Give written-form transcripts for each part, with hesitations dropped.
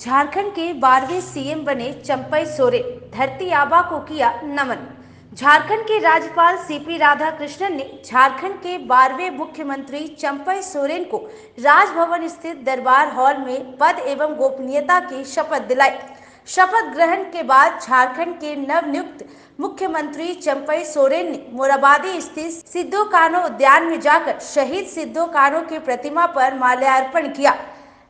झारखंड के 12वें सीएम बने चंपई सोरेन धरती आबा को किया नमन। झारखंड के राज्यपाल सीपी राधाकृष्णन ने झारखंड के 12वें मुख्यमंत्री चंपई सोरेन को राजभवन स्थित दरबार हॉल में पद एवं गोपनीयता की शपथ दिलाई। शपथ ग्रहण के बाद झारखंड के नवनियुक्त मुख्यमंत्री चंपई सोरेन ने मोराबादी स्थित सिद्धो कान्हो उद्यान में जाकर शहीद सिद्धो कान्हो की प्रतिमा पर माल्यार्पण किया।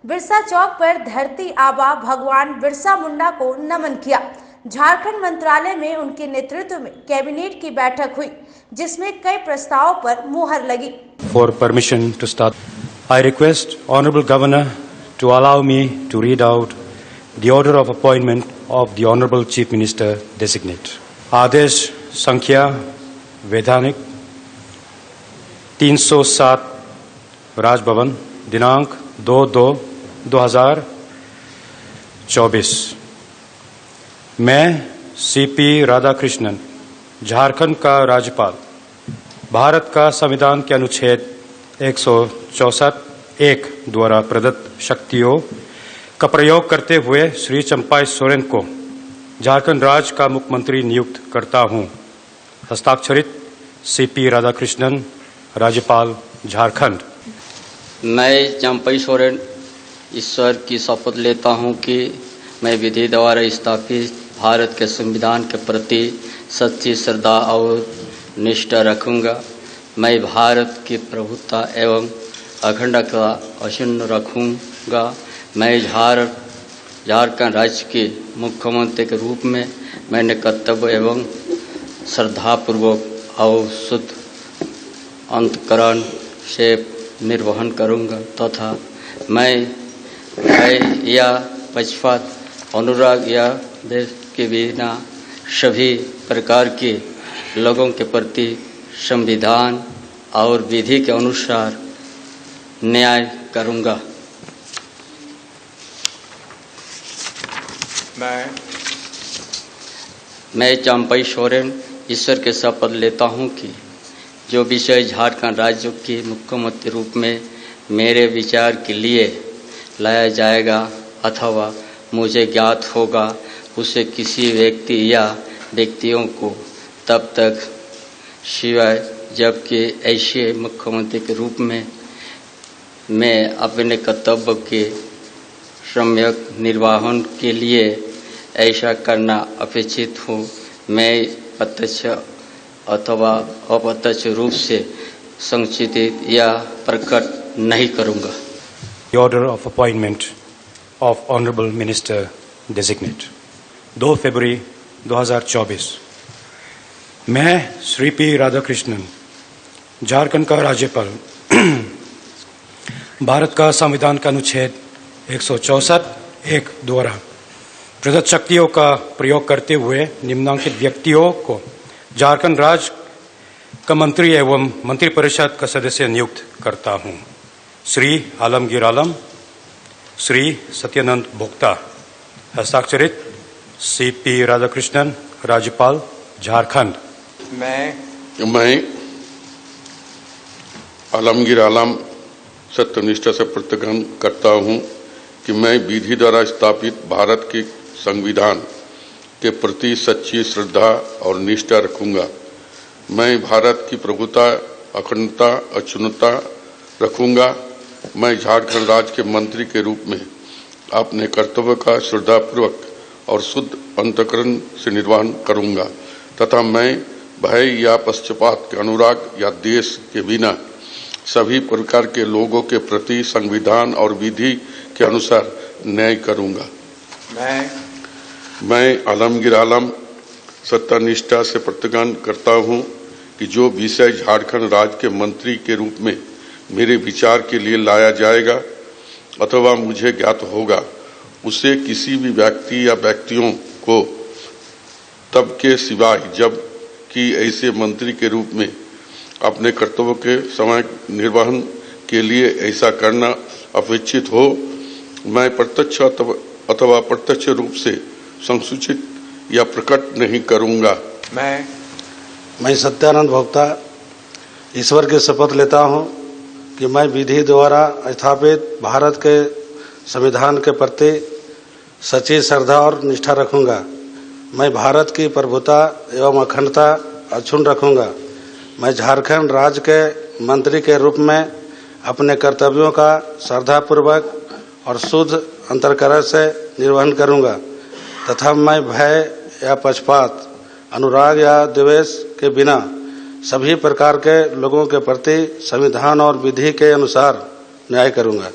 बिरसा चौक पर धरती आबा भगवान बिरसा मुंडा को नमन किया। झारखंड मंत्रालय में उनके नेतृत्व में कैबिनेट की बैठक हुई, जिसमें कई प्रस्तावों पर मुहर लगी। For permission to start, I request Honorable Governor to allow me to read out the order of appointment of the Honorable Chief Minister designate. आदेश संख्या वैधानिक 307 राजभवन दिनांक 2/2/2024। मैं सीपी राधाकृष्णन, झारखंड का राज्यपाल, भारत का संविधान के अनुच्छेद 164(1) द्वारा प्रदत्त शक्तियों का प्रयोग करते हुए श्री चंपई सोरेन को झारखंड राज्य का मुख्यमंत्री नियुक्त करता हूं। हस्ताक्षरित सीपी राधाकृष्णन, राज्यपाल, झारखंड। मैं चंपई सोरेन ईश्वर की शपथ लेता हूं कि मैं विधि द्वारा स्थापित भारत के संविधान के प्रति सच्ची श्रद्धा और निष्ठा रखूंगा। मैं भारत की प्रभुता एवं अखंडता अक्षुण्ण रखूंगा। मैं झारखंड राज्य के मुख्यमंत्री के रूप में मैंने कर्तव्य एवं श्रद्धापूर्वक और शुद्ध अंतःकरण से निर्वहन करूंगा तथा मैं भय या पक्षपात, अनुराग या देश के बिना सभी प्रकार के लोगों के प्रति संविधान और विधि के अनुसार न्याय करूंगा। मैं चंपई सोरेन ईश्वर के शपथ लेता हूं कि जो विषय झारखंड राज्य के मुख्यमंत्री रूप में मेरे विचार के लिए लाया जाएगा अथवा मुझे ज्ञात होगा, उसे किसी व्यक्ति या व्यक्तियों को तब तक सिवाय जबकि ऐसे मुख्यमंत्री के रूप में मैं अपने कर्तव्य के सम्यक निर्वहन के लिए ऐसा करना अपेक्षित हूँ, मैं प्रत्यक्ष अथवा अप्रत्यक्ष रूप से संचित या प्रकट नहीं करूँगा। The order of appointment of Honorable Minister Designate 2 फरवरी 2024। मैं श्री पी राधाकृष्णन, झारखंड का राज्यपाल, भारत का संविधान का अनुच्छेद 164(1) द्वारा प्रदत्त शक्तियों का प्रयोग करते हुए निम्नांकित व्यक्तियों को झारखंड राज्य का मंत्री एवं मंत्रिपरिषद का सदस्य नियुक्त करता हूं। श्री आलमगीर आलम, श्री सत्यानंद भोक्ता। हस्ताक्षरित सीपी राधाकृष्णन, राज्यपाल, झारखंड। मैं आलमगीर आलम सत्यनिष्ठा से प्रतिज्ञा करता हूं कि मैं विधि द्वारा स्थापित भारत के संविधान के प्रति सच्ची श्रद्धा और निष्ठा रखूंगा। मैं भारत की प्रभुता, अखंडता, अक्षुण्णता रखूंगा। मैं झारखंड राज्य के मंत्री के रूप में अपने कर्तव्य का श्रद्धापूर्वक और शुद्ध अंतःकरण से निर्वहन करूंगा तथा मैं भय या पक्षपात के, अनुराग या देश के बिना सभी प्रकार के लोगों के प्रति संविधान और विधि के अनुसार न्याय करूंगा। मैं आलमगीर आलम सत्यनिष्ठा से प्रतिज्ञा करता हूं कि जो विषय झारखंड राज्य के मंत्री के रूप में मेरे विचार के लिए लाया जाएगा अथवा मुझे ज्ञात होगा, उसे किसी भी व्यक्ति या व्यक्तियों को तब के सिवाय जब कि ऐसे मंत्री के रूप में अपने कर्तव्य के समय निर्वहन के लिए ऐसा करना अपेक्षित हो, मैं प्रत्यक्ष अथवा अप्रत्यक्ष रूप से संसूचित या प्रकट नहीं करूंगा। मैं सत्यानंद भोक्ता ईश्वर की शपथ लेता हूं कि मैं विधि द्वारा स्थापित भारत के संविधान के प्रति सच्ची श्रद्धा और निष्ठा रखूंगा। मैं भारत की प्रभुता एवं अखंडता अक्षुण्ण रखूंगा। मैं झारखंड राज्य के मंत्री के रूप में अपने कर्तव्यों का श्रद्धापूर्वक और शुद्ध अंतःकरण से निर्वहन करूंगा तथा मैं भय या पक्षपात, अनुराग या द्वेष के बिना सभी प्रकार के लोगों के प्रति संविधान और विधि के अनुसार न्याय करूंगा।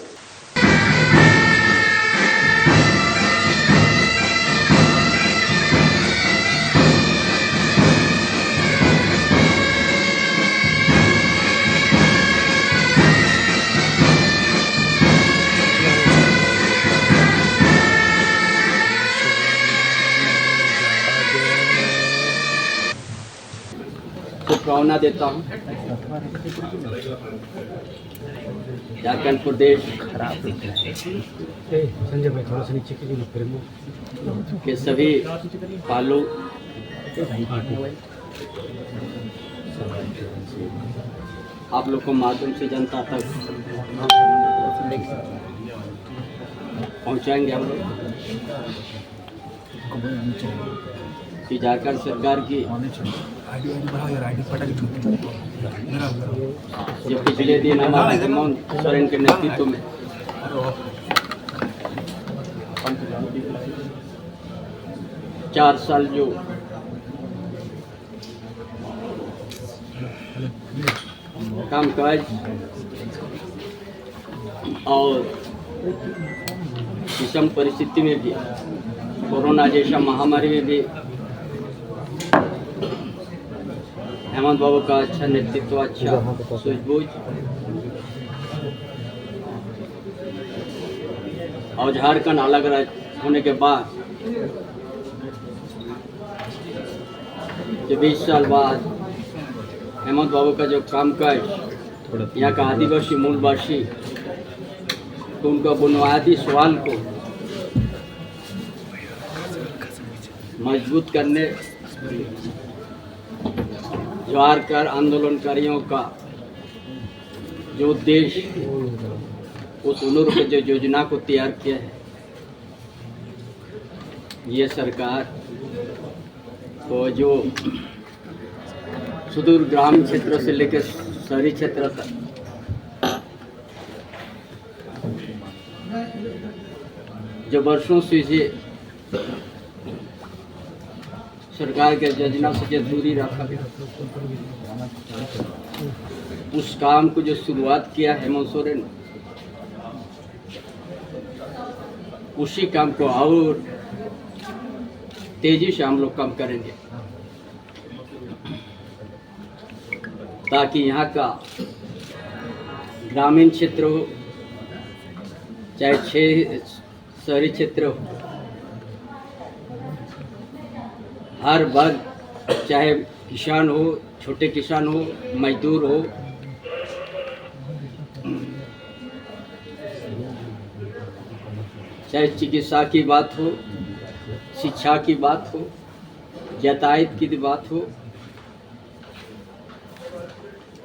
शुभकामना देता हूँ। झारखंड प्रदेश के सभी पालू आप लोग को माध्यम से जनता तक पहुंचाएंगे हम लोग कि झारखंड सरकार की जो पिछले दिन हमारे हेमंत सोरेन के नेतृत्व में चार साल जो कामकाज और विषम परिस्थिति में भी, कोरोना जैसा महामारी में भी हेमंत बाबू का अच्छा नेतृत्व, अच्छा सूझबूझ और झारखंड अलग राज्य होने के बाद जो 20 साल बाद हेमंत बाबू का जो कामकाज यहाँ का आदिवासी मूलवासी तो उनका बुनियादी सवाल को मजबूत करने, ज्वारकर आंदोलनकारियों का जो उद्देश्य उस उन्होंने जो योजना को तैयार किया है, ये सरकार को जो सुदूर ग्रामीण क्षेत्र से लेकर शहरी क्षेत्र तक जो वर्षों से ये सरकार के योजना से जो दूरी रखा गया, उस काम को जो शुरुआत किया हेमंत सोरेन, उसी काम को और तेजी से हम लोग काम करेंगे ताकि यहाँ का ग्रामीण क्षेत्र हो चाहे शहरी क्षेत्र हो, हर वर्ग, चाहे किसान हो, छोटे किसान हो, मजदूर हो, चाहे चिकित्सा की बात हो, शिक्षा की बात हो, यातायात की बात हो,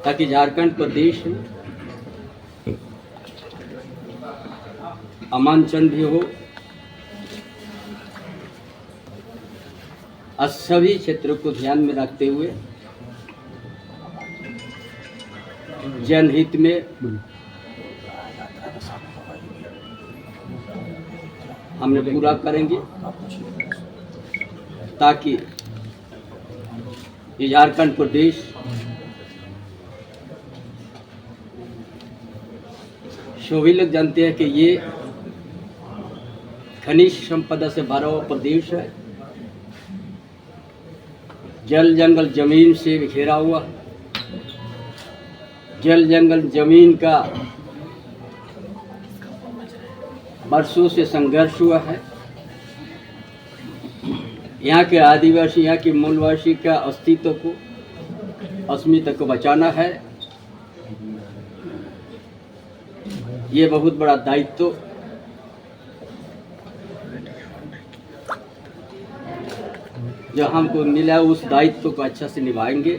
ताकि झारखंड प्रदेश अमन चैन भी हो और सभी क्षेत्रों को ध्यान में रखते हुए जनहित में हमने पूरा करेंगे ताकि ये झारखंड प्रदेश सभी लोग जानते हैं कि ये खनिज संपदा से भरा हुआ प्रदेश है, जल जंगल जमीन से घेरा हुआ, जल जंगल जमीन का वर्षों से संघर्ष हुआ है। यहाँ के आदिवासी, यहाँ के मूलवासी का अस्तित्व को, अस्मिता को बचाना है। ये बहुत बड़ा दायित्व जो हमको मिला, उस दायित्व को अच्छा से निभाएंगे।